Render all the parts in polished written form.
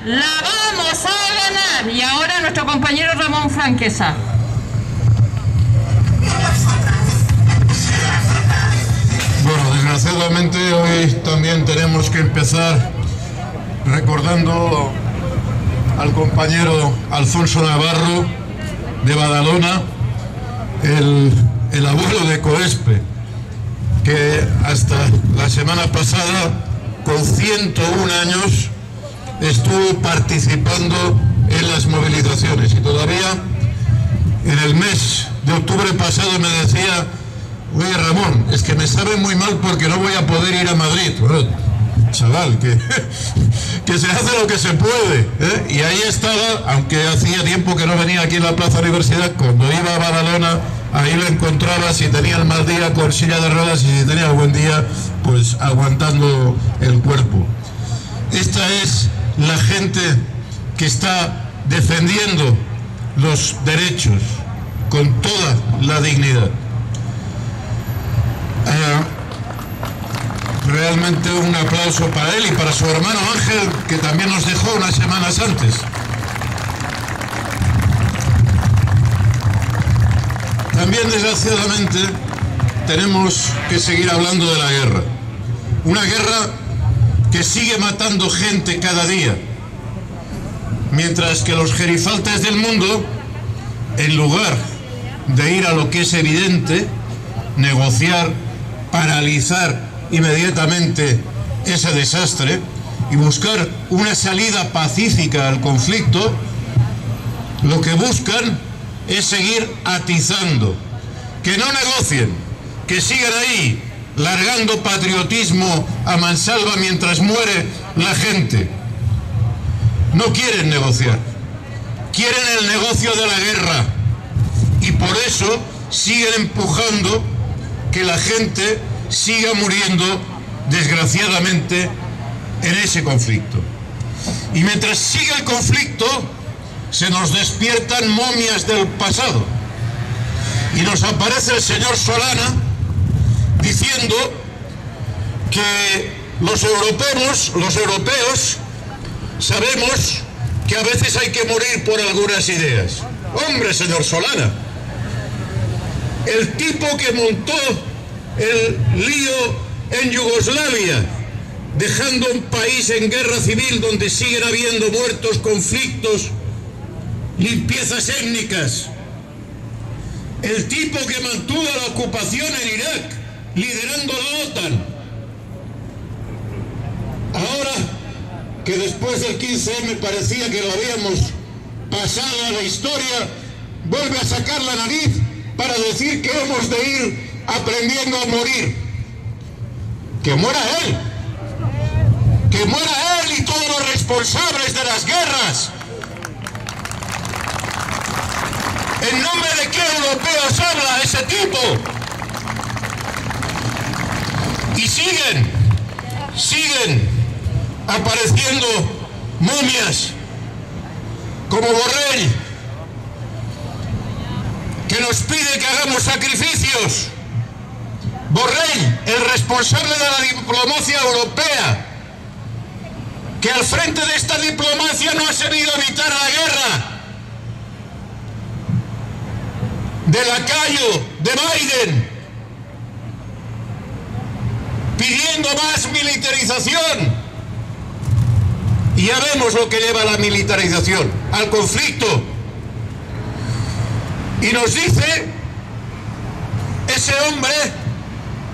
La vamos a ganar. Y ahora nuestro compañero Ramón Franquesa. Bueno, desgraciadamente hoy también tenemos que empezar recordando al compañero Alfonso Navarro de Badalona, el abuelo de Coespe, que hasta la semana pasada, con 101 años, estuvo participando en las movilizaciones. Y todavía en el mes de octubre pasado me decía: oye, Ramón, es que me sabe muy mal porque no voy a poder ir a Madrid. Bueno, chaval, que se hace lo que se puede, ¿eh? Y ahí estaba, aunque hacía tiempo que no venía aquí en la Plaza Universidad. Cuando iba a Badalona, ahí lo encontraba, si tenía el mal día con silla de ruedas y si tenía el buen día, pues aguantando el cuerpo. Esta es la gente que está defendiendo los derechos con toda la dignidad. Realmente un aplauso para él y para su hermano Ángel, que también nos dejó unas semanas antes. También, desgraciadamente, tenemos que seguir hablando de la guerra. Una guerra que sigue matando gente cada día, mientras que los gerifaltes del mundo, en lugar de ir a lo que es evidente, negociar, paralizar inmediatamente ese desastre y buscar una salida pacífica al conflicto, lo que buscan es seguir atizando, que no negocien, que sigan ahí largando patriotismo a mansalva mientras muere la gente. No quieren negociar, quieren el negocio de la guerra, y por eso siguen empujando que la gente siga muriendo, desgraciadamente, en ese conflicto. Y mientras sigue el conflicto, se nos despiertan momias del pasado. Y nos aparece el señor Solana diciendo que los europeos, sabemos que a veces hay que morir por algunas ideas. Hombre, señor Solana, el tipo que montó el lío en Yugoslavia, dejando un país en guerra civil donde siguen habiendo muertos, conflictos, limpiezas étnicas. El tipo que mantuvo la ocupación en Irak, liderando la OTAN. Ahora que después del 15M parecía que lo habíamos pasado a la historia, vuelve a sacar la nariz para decir que hemos de ir aprendiendo a morir. Que muera él. Que muera él y todos los responsables de las guerras. ¿En nombre de qué europeos habla ese tipo? Y siguen apareciendo momias como Borrell, que nos pide que hagamos sacrificios. Borrell, el responsable de la diplomacia europea, que al frente de esta diplomacia no ha sabido evitar la guerra. De lacayo de Biden, pidiendo más militarización. Y ya vemos lo que lleva a la militarización, al conflicto. Y nos dice ese hombre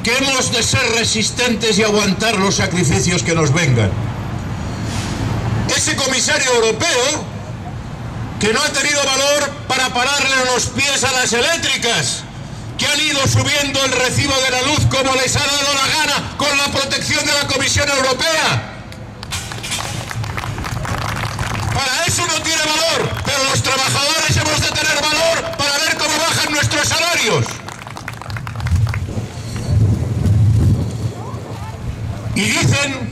que hemos de ser resistentes y aguantar los sacrificios que nos vengan. Ese comisario europeo que no ha tenido valor para pararle los pies a las eléctricas, que han ido subiendo el recibo de la luz como les ha dado la gana con la protección de la Comisión Europea. Para eso no tiene valor, pero los trabajadores hemos de tener valor para ver cómo bajan nuestros salarios. Y dicen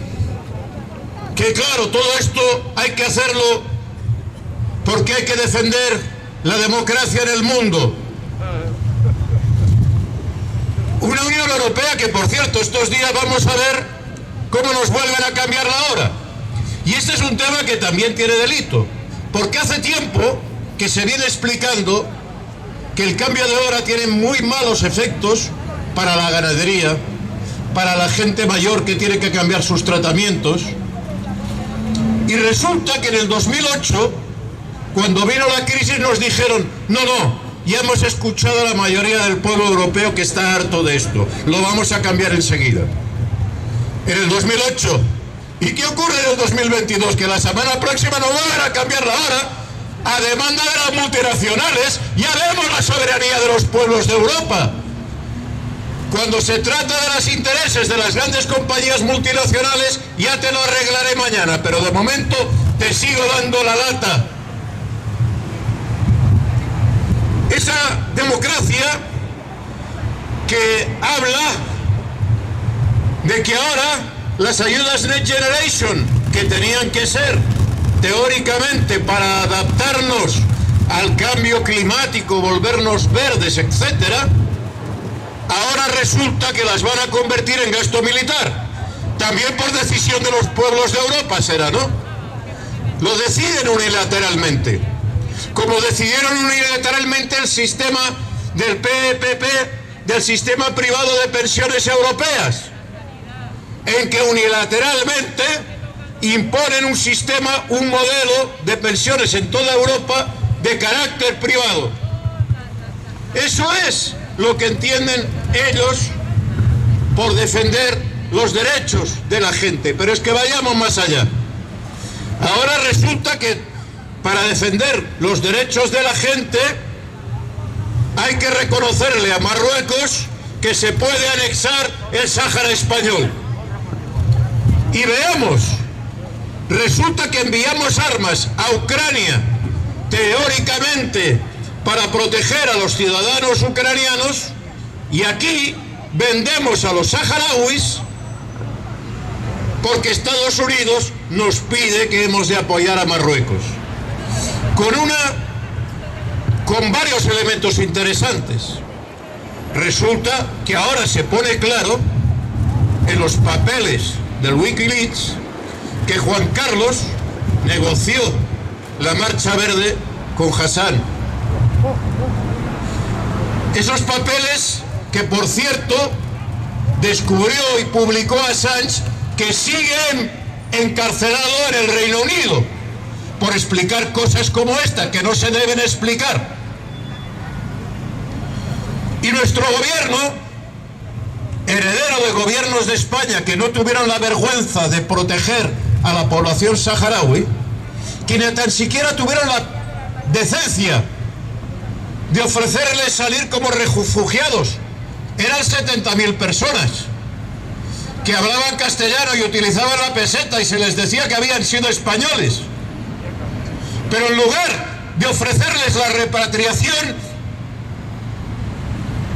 que claro, todo esto hay que hacerlo porque hay que defender la democracia en el mundo. Una Unión Europea que, por cierto, estos días vamos a ver cómo nos vuelven a cambiar la hora. Y este es un tema que también tiene delito, porque hace tiempo que se viene explicando que el cambio de hora tiene muy malos efectos para la ganadería, para la gente mayor que tiene que cambiar sus tratamientos. Y resulta que en el 2008, cuando vino la crisis, nos dijeron, no, ya hemos escuchado a la mayoría del pueblo europeo que está harto de esto, lo vamos a cambiar enseguida. En el 2008. ¿Y qué ocurre en el 2022? Que la semana próxima nos van a cambiar la hora a demanda de las multinacionales. Ya vemos la soberanía de los pueblos de Europa. Cuando se trata de los intereses de las grandes compañías multinacionales, ya te lo arreglaré mañana, pero de momento te sigo dando la lata. Esa democracia que habla de que ahora las ayudas Next Generation, que tenían que ser teóricamente para adaptarnos al cambio climático, volvernos verdes, etcétera, ahora resulta que las van a convertir en gasto militar. También por decisión de los pueblos de Europa será, ¿no? Lo deciden unilateralmente. Como decidieron unilateralmente el sistema del PPP, del sistema privado de pensiones europeas, en que unilateralmente imponen un sistema, un modelo de pensiones en toda Europa de carácter privado. Eso es lo que entienden ellos por defender los derechos de la gente. Pero es que vayamos más allá. Ahora resulta que para defender los derechos de la gente hay que reconocerle a Marruecos que se puede anexar el Sáhara español. Y veamos, resulta que enviamos armas a Ucrania, teóricamente para proteger a los ciudadanos ucranianos, y aquí vendemos a los saharauis porque Estados Unidos nos pide que hemos de apoyar a Marruecos. Con varios elementos interesantes. Resulta que ahora se pone claro en los papeles del Wikileaks que Juan Carlos negoció la Marcha Verde con Hassan. Esos papeles que, por cierto, descubrió y publicó Assange, que sigue encarcelado en el Reino Unido por explicar cosas como esta, que no se deben explicar. Y nuestro gobierno, heredero de gobiernos de España que no tuvieron la vergüenza de proteger a la población saharaui, que ni tan siquiera tuvieron la decencia de ofrecerles salir como refugiados. Eran 70.000 personas que hablaban castellano y utilizaban la peseta y se les decía que habían sido españoles. Pero en lugar de ofrecerles la repatriación,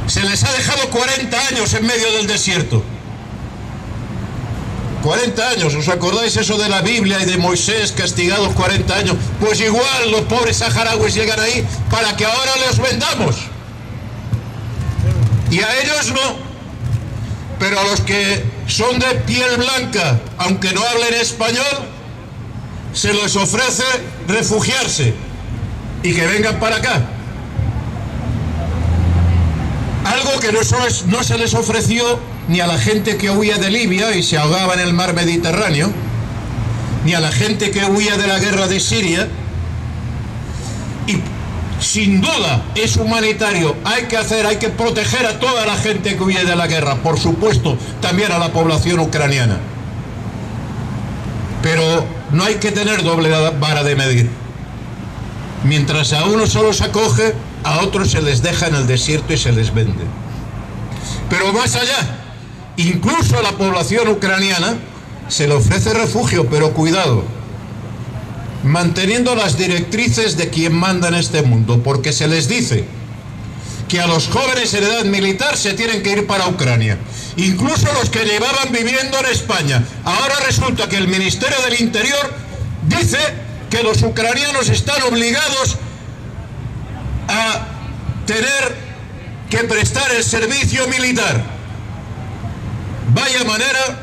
se les ha dejado 40 años en medio del desierto. 40 años, ¿os acordáis eso de la Biblia y de Moisés castigados 40 años? Pues igual los pobres saharauis llegan ahí para que ahora les vendamos. Y a ellos no. Pero a los que son de piel blanca, aunque no hablen español, se les ofrece refugiarse y que vengan para acá. Algo que no se les ofreció ni a la gente que huía de Libia y se ahogaba en el mar Mediterráneo, ni a la gente que huía de la guerra de Siria. Y sin duda es humanitario, hay que proteger a toda la gente que huye de la guerra, por supuesto, también a la población ucraniana. Pero no hay que tener doble vara de medir. Mientras a uno solo se acoge, a otros se les deja en el desierto y se les vende. Pero más allá, incluso a la población ucraniana se le ofrece refugio, pero cuidado, manteniendo las directrices de quien manda en este mundo, porque se les dice que a los jóvenes en edad militar se tienen que ir para Ucrania, incluso los que llevaban viviendo en España. Ahora resulta que el Ministerio del Interior dice que los ucranianos están obligados a tener que prestar el servicio militar. Vaya manera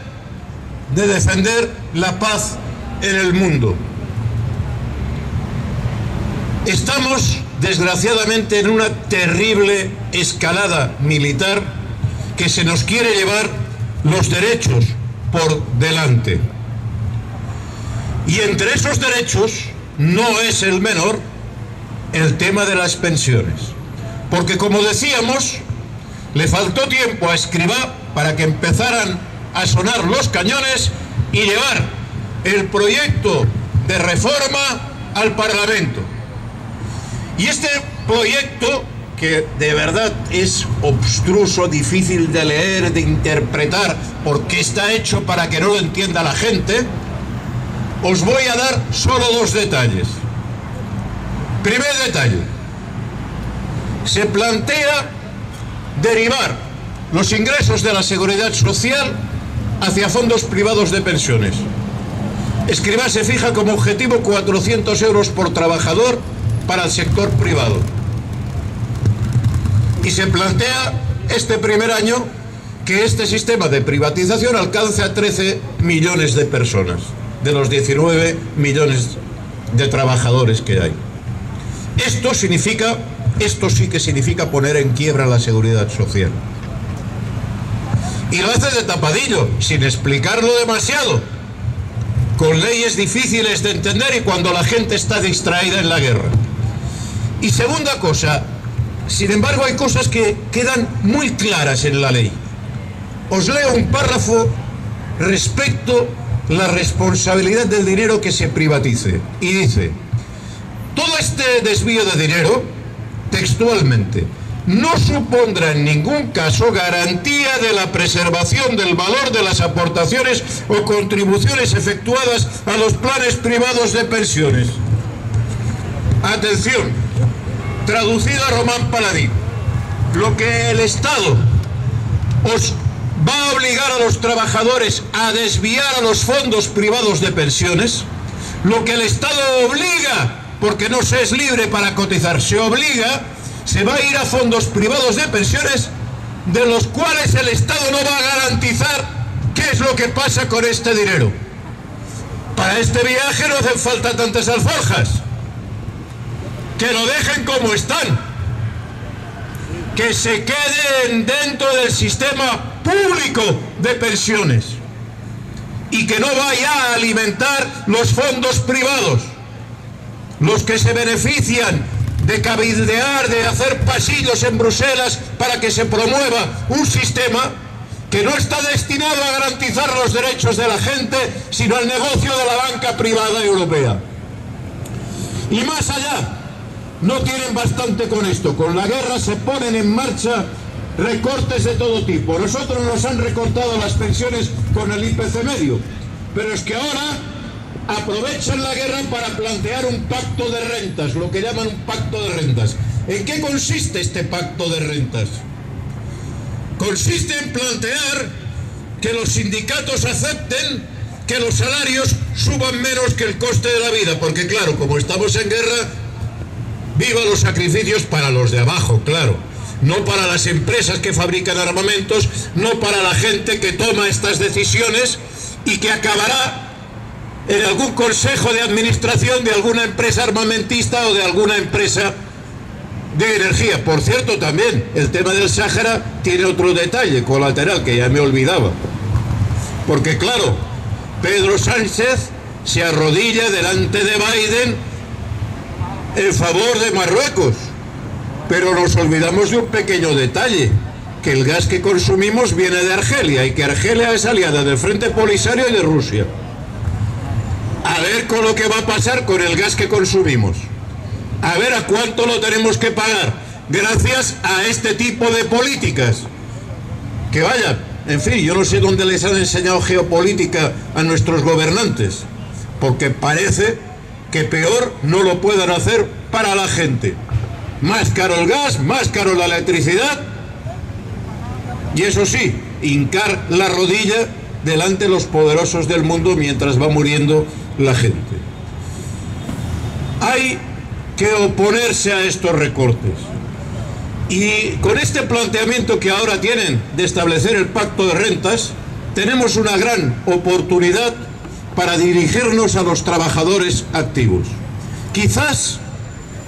de defender la paz en el mundo. Estamos, desgraciadamente, en una terrible escalada militar que se nos quiere llevar los derechos por delante. Y entre esos derechos no es el menor el tema de las pensiones. Porque, como decíamos, le faltó tiempo a Escrivá para que empezaran a sonar los cañones y llevar el proyecto de reforma al Parlamento. Y este proyecto, que de verdad es obstruso, difícil de leer, de interpretar, porque está hecho para que no lo entienda la gente, os voy a dar solo dos detalles. Primer detalle: se plantea derivar los ingresos de la Seguridad Social hacia fondos privados de pensiones. Escrivá se fija como objetivo 400 euros por trabajador para el sector privado. Y se plantea este primer año que este sistema de privatización alcance a 13 millones de personas, de los 19 millones de trabajadores que hay. Esto sí que significa poner en quiebra la seguridad social. Y lo hace de tapadillo, sin explicarlo demasiado, con leyes difíciles de entender y cuando la gente está distraída en la guerra. Y segunda cosa, sin embargo, hay cosas que quedan muy claras en la ley. Os leo un párrafo respecto a la responsabilidad del dinero que se privatice. Y dice: todo este desvío de dinero, textualmente, no supondrá en ningún caso garantía de la preservación del valor de las aportaciones o contribuciones efectuadas a los planes privados de pensiones. Atención, traducido a Román Paladí, lo que el Estado os va a obligar a los trabajadores a desviar a los fondos privados de pensiones, lo que el Estado obliga, porque no se es libre para cotizar, se obliga, se va a ir a fondos privados de pensiones de los cuales el Estado no va a garantizar qué es lo que pasa con este dinero. Para este viaje no hacen falta tantas alforjas. Que lo dejen como están. Que se queden dentro del sistema público de pensiones. Y que no vaya a alimentar los fondos privados. Los que se benefician de cabildear, de hacer pasillos en Bruselas para que se promueva un sistema que no está destinado a garantizar los derechos de la gente, sino al negocio de la banca privada europea. Y más allá, no tienen bastante con esto. Con la guerra se ponen en marcha recortes de todo tipo. Nosotros nos han recortado las pensiones con el IPC medio, pero es que ahora aprovechan la guerra para plantear un pacto de rentas, lo que llaman un pacto de rentas. ¿En qué consiste este pacto de rentas? Consiste en plantear que los sindicatos acepten que los salarios suban menos que el coste de la vida, porque claro, como estamos en guerra, viva los sacrificios para los de abajo, claro, no para las empresas que fabrican armamentos, no para la gente que toma estas decisiones y que acabará en algún consejo de administración de alguna empresa armamentista o de alguna empresa de energía. Por cierto, también el tema del Sáhara tiene otro detalle colateral que ya me olvidaba. Porque claro, Pedro Sánchez se arrodilla delante de Biden en favor de Marruecos. Pero nos olvidamos de un pequeño detalle, que el gas que consumimos viene de Argelia y que Argelia es aliada del Frente Polisario y de Rusia. A ver con lo que va a pasar con el gas que consumimos. A ver a cuánto lo tenemos que pagar gracias a este tipo de políticas. Que vaya, en fin, yo no sé dónde les han enseñado geopolítica a nuestros gobernantes, porque parece que peor no lo puedan hacer para la gente. Más caro el gas, más caro la electricidad y eso sí, hincar la rodilla delante de los poderosos del mundo mientras va muriendo la gente. Hay que oponerse a estos recortes y con este planteamiento que ahora tienen de establecer el pacto de rentas tenemos una gran oportunidad para dirigirnos a los trabajadores activos. Quizás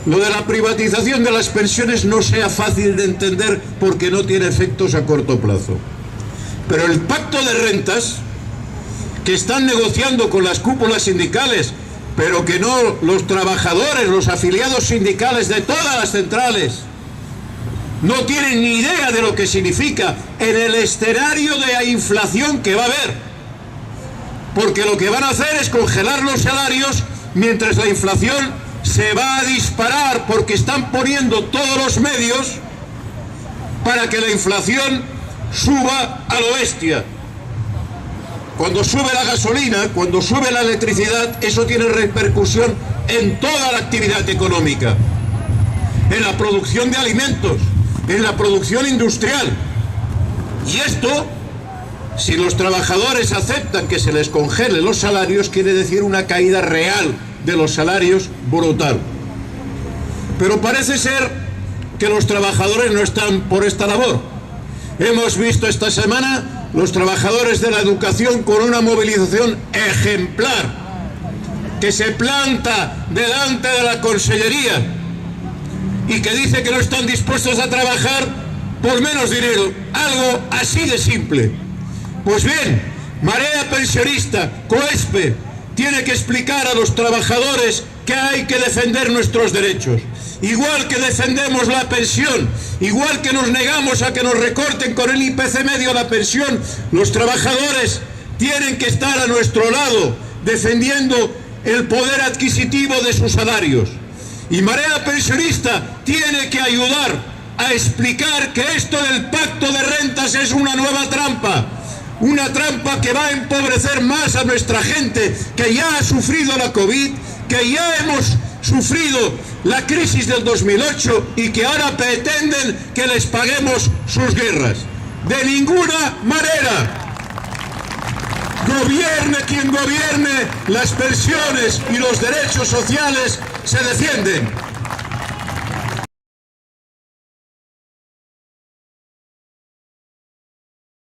lo de la privatización de las pensiones no sea fácil de entender porque no tiene efectos a corto plazo. Pero el pacto de rentas que están negociando con las cúpulas sindicales, pero que no los trabajadores, los afiliados sindicales de todas las centrales, no tienen ni idea de lo que significa en el escenario de la inflación que va a haber. Porque lo que van a hacer es congelar los salarios mientras la inflación se va a disparar, porque están poniendo todos los medios para que la inflación suba a lo bestia. Cuando sube la gasolina, cuando sube la electricidad, eso tiene repercusión en toda la actividad económica, en la producción de alimentos, en la producción industrial. Y esto, si los trabajadores aceptan que se les congelen los salarios, quiere decir una caída real de los salarios brutal. Pero parece ser que los trabajadores no están por esta labor. Hemos visto esta semana los trabajadores de la educación con una movilización ejemplar, que se planta delante de la consellería y que dice que no están dispuestos a trabajar por menos dinero. Algo así de simple. Pues bien, Marea Pensionista, COESPE, tiene que explicar a los trabajadores que hay que defender nuestros derechos. Igual que defendemos la pensión, igual que nos negamos a que nos recorten con el IPC medio la pensión, los trabajadores tienen que estar a nuestro lado, defendiendo el poder adquisitivo de sus salarios. Y Marea Pensionista tiene que ayudar a explicar que esto del pacto de rentas es una nueva trampa. Una trampa que va a empobrecer más a nuestra gente, que ya ha sufrido la COVID, que ya hemos sufrido la crisis del 2008 y que ahora pretenden que les paguemos sus guerras. De ninguna manera. Gobierne quien gobierne, las pensiones y los derechos sociales se defienden.